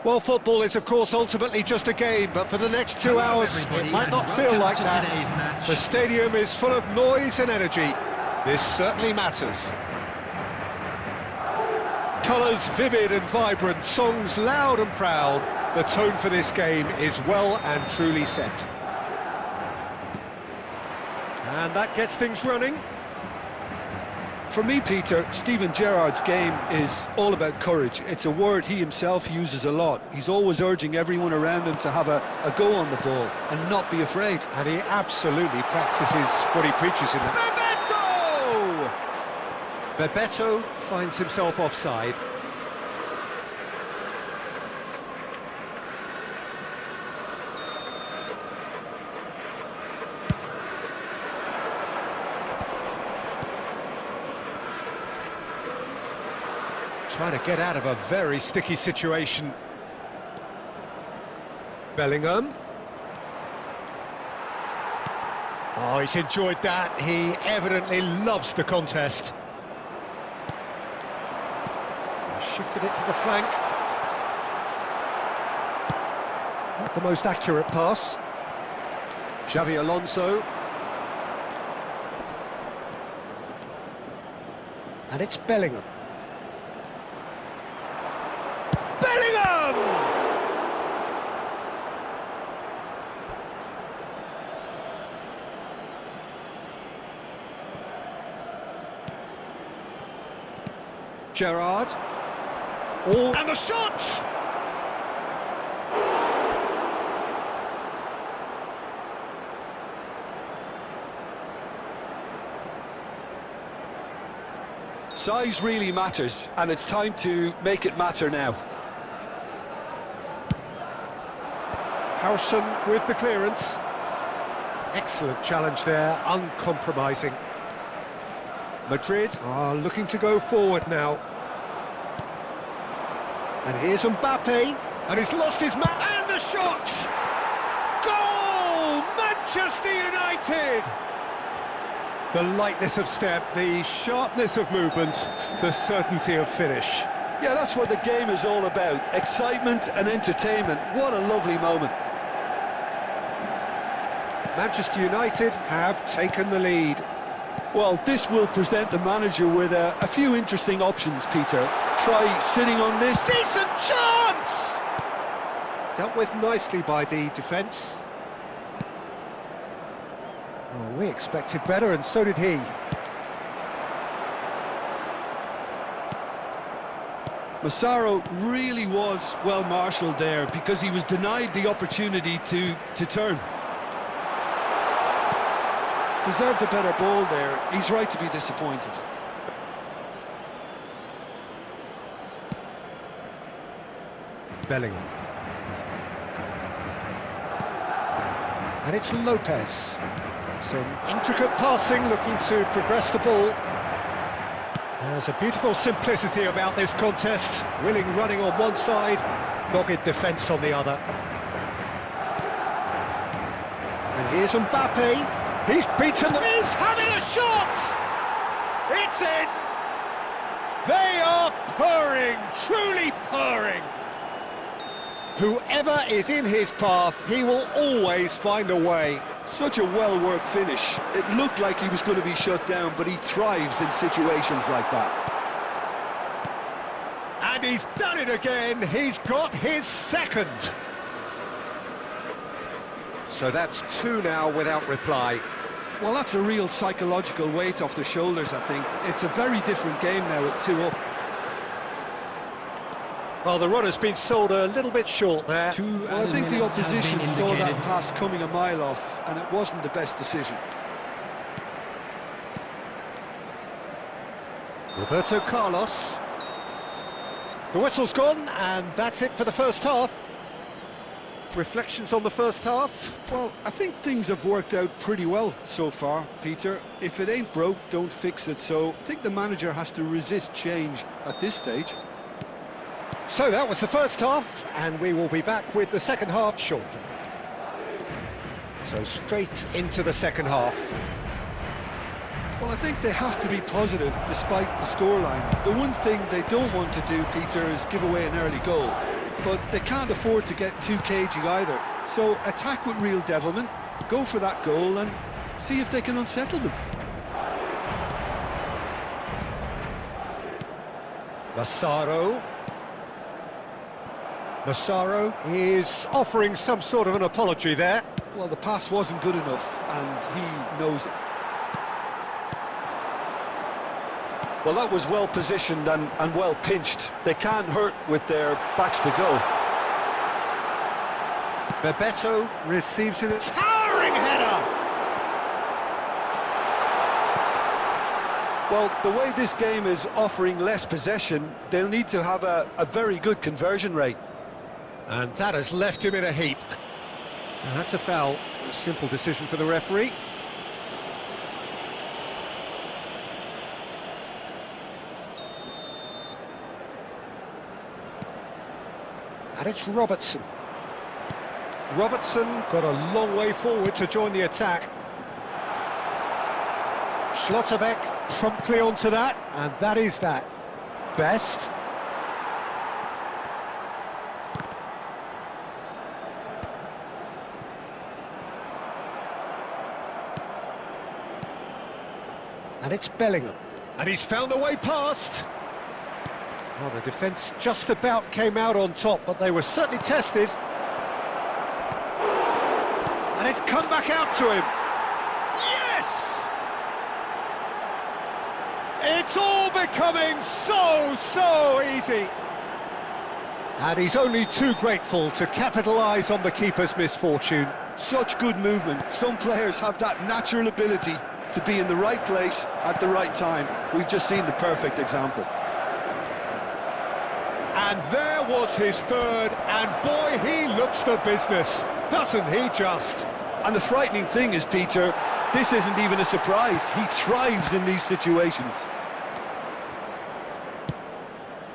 Well, football is, of course, ultimately just a game, but for the next 2 Hello, hours, everybody, it might and not feel welcome like to that. today's match. The stadium is full of noise and energy. This certainly matters. Colours vivid and vibrant, songs loud and proud. The tone for this game is well and truly set. And that gets things running. For me, Peter, Steven Gerrard's game is all about courage. It's a word he himself uses a lot. He's always urging everyone around him to have a go on the ball and not be afraid. And he absolutely practices what he preaches in that. Bebeto finds himself offside. Trying to get out of a very sticky situation. Bellingham. Oh, he's enjoyed that. He evidently loves the contest. Shifted it to the flank. Not the most accurate pass. Xavi Alonso. And it's Bellingham. Bellingham! Gerrard. Oh, and the shot! Size really matters, and it's time to make it matter now. Howson with the clearance. Excellent challenge there, uncompromising. Madrid are looking to go forward now. And here's Mbappe, and he's lost his man. And the shot! Goal! Manchester United! The lightness of step, the sharpness of movement, the certainty of finish. Yeah, that's what the game is all about. Excitement and entertainment. What a lovely moment. Manchester United have taken the lead. Well, this will present the manager with a few interesting options, Peter. Try sitting on this. Decent chance! Dealt with nicely by the defence. Oh, we expected better, and so did he. Massaro really was well marshalled there because he was denied the opportunity to turn. Deserved a better ball there. He's right to be disappointed. Bellingham. And it's Lopez. Some intricate passing, looking to progress the ball. There's a beautiful simplicity about this contest. Willing running on one side, dogged defence on the other. And here's Mbappe. He's beaten. He's having a shot! It's in! They are purring, truly purring. Whoever is in his path, he will always find a way. Such a well-worked finish. It looked like he was going to be shut down, but he thrives in situations like that. And he's done it again. He's got his second. So that's two now without reply. Well, that's a real psychological weight off the shoulders, I think. It's a very different game now at 2 up. Well, the run has been sold a little bit short there. Well, I think the opposition saw that pass coming a mile off, and it wasn't the best decision. Roberto Carlos. The whistle's gone, and that's it for the first half. Reflections on the first half? Well, I think things have worked out pretty well so far, Peter. If it ain't broke, don't fix it. So I think the manager has to resist change at this stage. So that was the first half, and we will be back with the second half shortly. So straight into the second half. Well, I think they have to be positive despite the scoreline. The one thing they don't want to do, Peter, is give away an early goal. but they can't afford to get too cagey either. So attack with real devilment, go for that goal and see if they can unsettle them. Massaro. Massaro is offering some sort of an apology there. Well, the pass wasn't good enough, and he knows it. Well, that was well positioned and well pinched. They can't hurt with their backs to go. Bebeto receives it. Towering header! Well, the way this game is offering less possession, they'll need to have a very good conversion rate. And that has left him in a heap. And that's a foul. A simple decision for the referee. And it's Robertson. Robertson got a long way forward to join the attack. Schlotterbeck promptly onto that, and that is that. Best. And it's Bellingham. And he's found a way past. Well, the defence just about came out on top, but they were certainly tested. And it's come back out to him. Yes! It's all becoming so easy. And he's only too grateful to capitalise on the keeper's misfortune. Such good movement. Some players have that natural ability to be in the right place at the right time. We've just seen the perfect example. And there was his third, and boy, he looks the business, doesn't he just? And the frightening thing is, Peter, this isn't even a surprise. He thrives in these situations.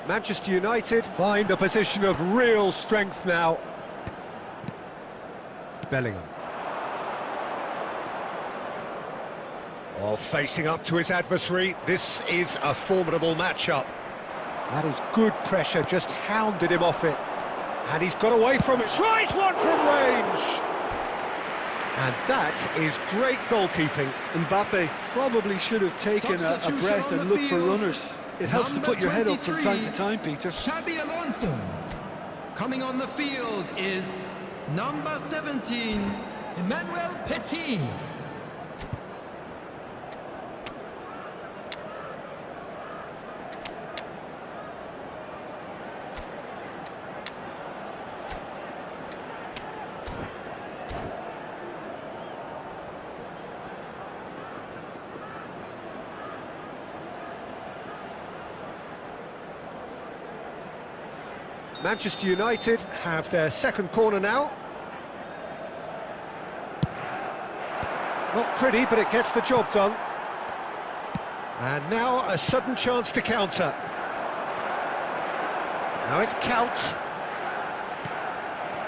Manchester United find a position of real strength now. Bellingham. Oh, facing up to his adversary, this is a formidable matchup. That is good pressure, just hounded him off it. And he's got away from it, tries one from range! And that is great goalkeeping. Mbappe probably should have taken a breath and looked for runners. It helps to put your head up from time to time, Peter. Xabi Alonso. Coming on the field is number 17, Emmanuel Petit. Manchester United have their second corner now. Not pretty, but it gets the job done. And now a sudden chance to counter. Now it's Count.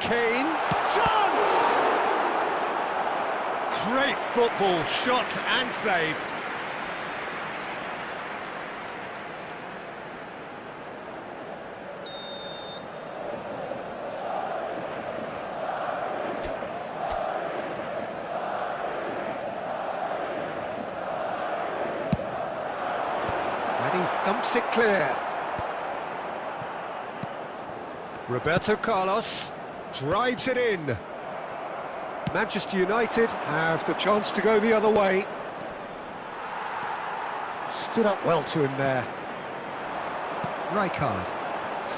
Kane. Chance! Great football, shot and save. And he thumps it clear. Roberto Carlos drives it in. Manchester United have the chance to go the other way. Stood up well to him there. Rijkaard.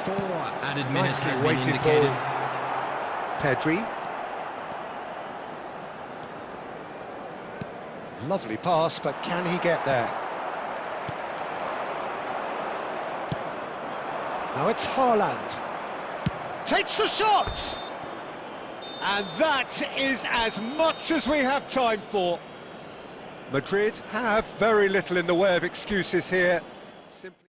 4 added minutes Nicely has been weighted indicated. ball. Pedri. Lovely pass, but can he get there? Now it's Haaland. Takes the shot! And that is as much as we have time for. Madrid have very little in the way of excuses here. Simply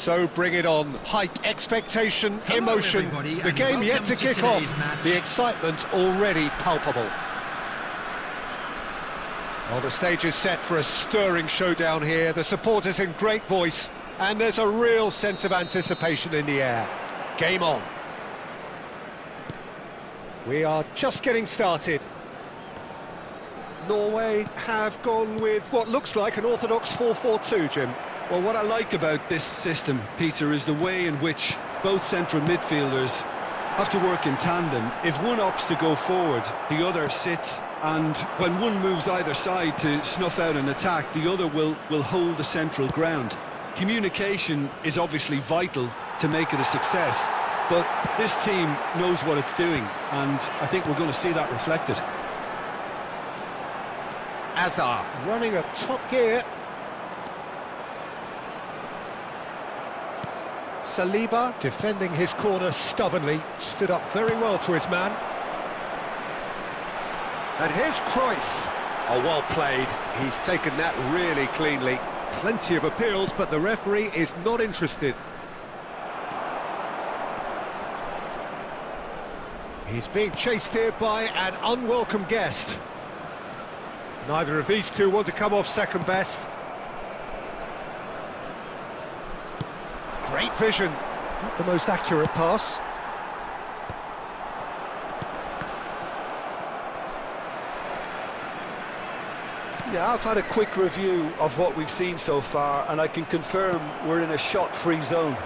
So bring it on. Hype, expectation, Hello, emotion. everybody, The and game yet welcome to to kick off. today's match. The excitement already palpable. Well, the stage is set for a stirring showdown here. The supporters in great voice, and there's a real sense of anticipation in the air. Game on. We are just getting started. Norway have gone with what looks like an orthodox 4-4-2, Jim. Well, what I like about this system, Peter, is the way in which both central midfielders have to work in tandem. If one opts to go forward, the other sits, and when one moves either side to snuff out an attack, the other will hold the central ground. Communication is obviously vital to make it a success, but this team knows what it's doing, and I think we're going to see that reflected. Azar running at top gear. Saliba defending his corner stubbornly, stood up very well to his man. And here's Cruyff. Oh, well played. He's taken that really cleanly. Plenty of appeals, but the referee is not interested. He's being chased here by an unwelcome guest. Neither of these two want to come off second best. Great vision. Not the most accurate pass. Yeah, I've had a quick review of what we've seen so far, and I can confirm we're in a shot-free zone.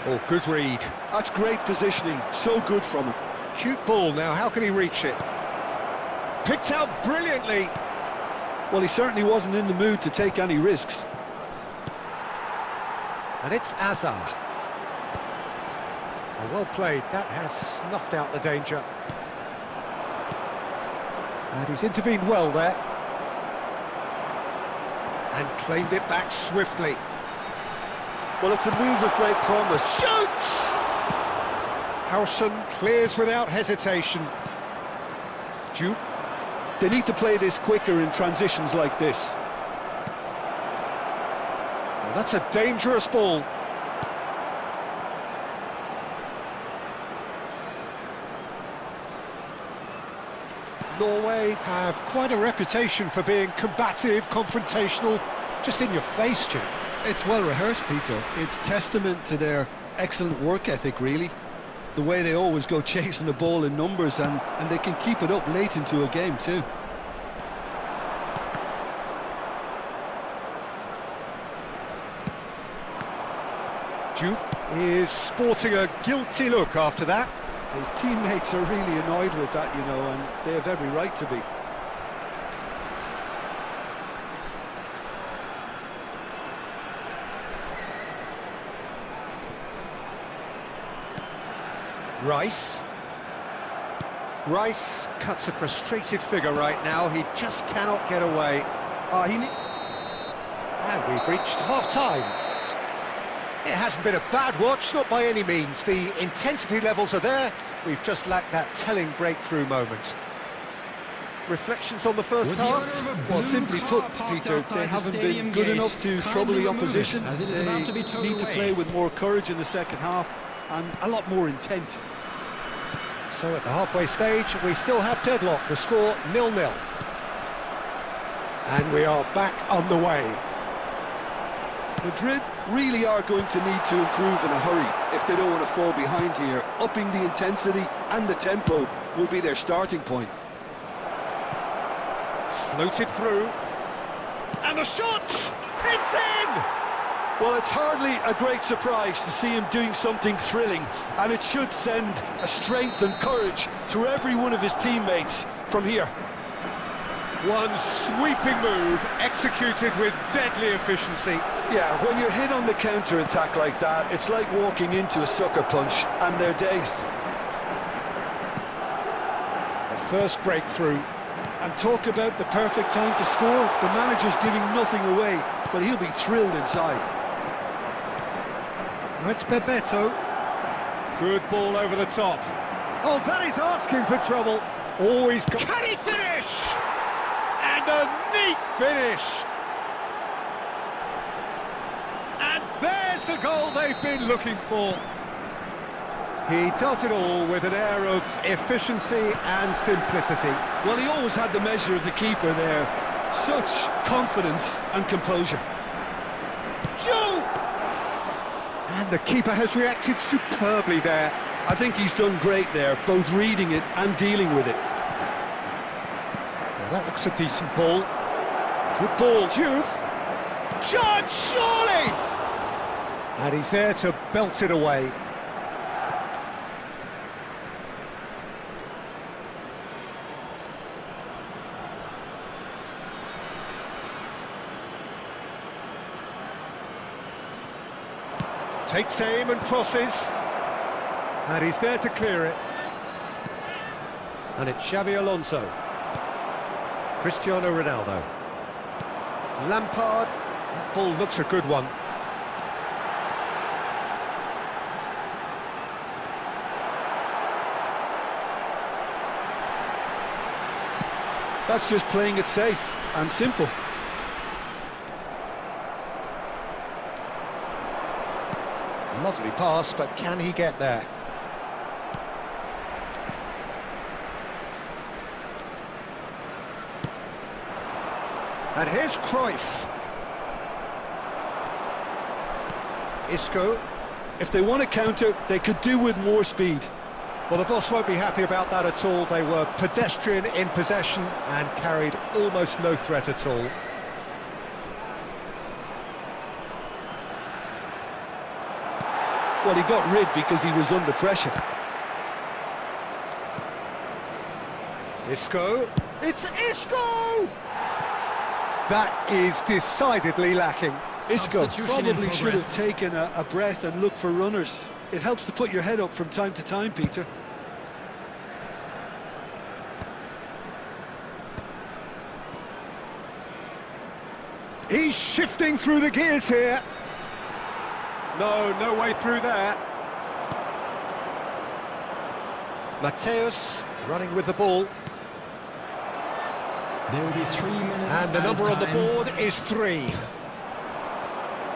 Oh, good read. That's great positioning, so good from him. Cute ball now, how can he reach it? Picked out brilliantly. Well, he certainly wasn't in the mood to take any risks. And it's Azar. Oh, well played, that has snuffed out the danger. And he's intervened well there. And claimed it back swiftly. Well, it's a move of great promise. Shoots! Howson clears without hesitation. Jupe. They need to play this quicker in transitions like this. Well, that's a dangerous ball. Norway have quite a reputation for being combative, confrontational, just in your face, Jim. It's well rehearsed, Peter. It's testament to their excellent work ethic, really. The way they always go chasing the ball in numbers, and they can keep it up late into a game too. Jupe is sporting a guilty look after that. His teammates are really annoyed with that, you know, and they have every right to be. Rice. Rice cuts a frustrated figure right now. He just cannot get away. And we've reached half-time. It hasn't been a bad watch, not by any means. The intensity levels are there. We've just lacked that telling breakthrough moment. Reflections on the first With the half? owner of a Well, blue simply car put, parked Peter, outside they the haven't stadium been good gate, enough to kindly trouble the remove it, opposition. as it is They about to be towed need to away. play with more courage in the second half and a lot more intent. So at the halfway stage, we still have deadlock. The score 0-0. And we are back underway. Madrid really are going to need to improve in a hurry if they don't want to fall behind here. Upping the intensity and the tempo will be their starting point. Floated through. And the shot! It's in! Well, it's hardly a great surprise to see him doing something thrilling, and it should send a strength and courage through every one of his teammates from here. One sweeping move, executed with deadly efficiency. Yeah, when you're hit on the counter-attack like that, it's like walking into a sucker punch, and they're dazed. The first breakthrough. And talk about the perfect time to score. The manager's giving nothing away, but he'll be thrilled inside. Now it's Bebeto. Good ball over the top. Oh, that is asking for trouble. Always can he finish? And a neat finish. And There's the goal they've been looking for. He does it all with an air of efficiency and simplicity. Well, he always had the measure of the keeper there. Such confidence and composure. Shoot! And the keeper has reacted superbly there. I think he's done great there, both reading it and dealing with it. Well, that looks a decent ball. Good ball, Diouf. Shot, surely! And he's there to belt it away. Takes aim and crosses. And he's there to clear it. And it's Xabi Alonso. Cristiano Ronaldo. Lampard. That ball looks a good one. That's just playing it safe and simple. Lovely pass, but can he get there? And here's Cruyff. Isco. If they want to counter, they could do with more speed. Well, the boss won't be happy about that at all. They were pedestrian in possession and carried almost no threat at all. Well, he got rid because he was under pressure. Isco. It's Isco! That is decidedly lacking. Isco Substitution in probably should have progress. taken a breath and looked for runners. It helps to put your head up from time to time, Peter. He's shifting through the gears here. No way through there. Mateus running with the ball. There will be 3 minutes. And the added number on the time. board is 3.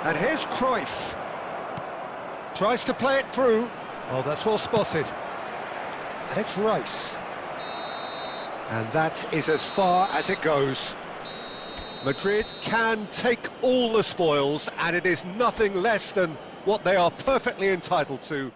And here's Cruyff. Tries to play it through. Oh, that's well spotted. And it's Rice. And that is as far as it goes. Madrid can take all the spoils, and it is nothing less than what they are perfectly entitled to.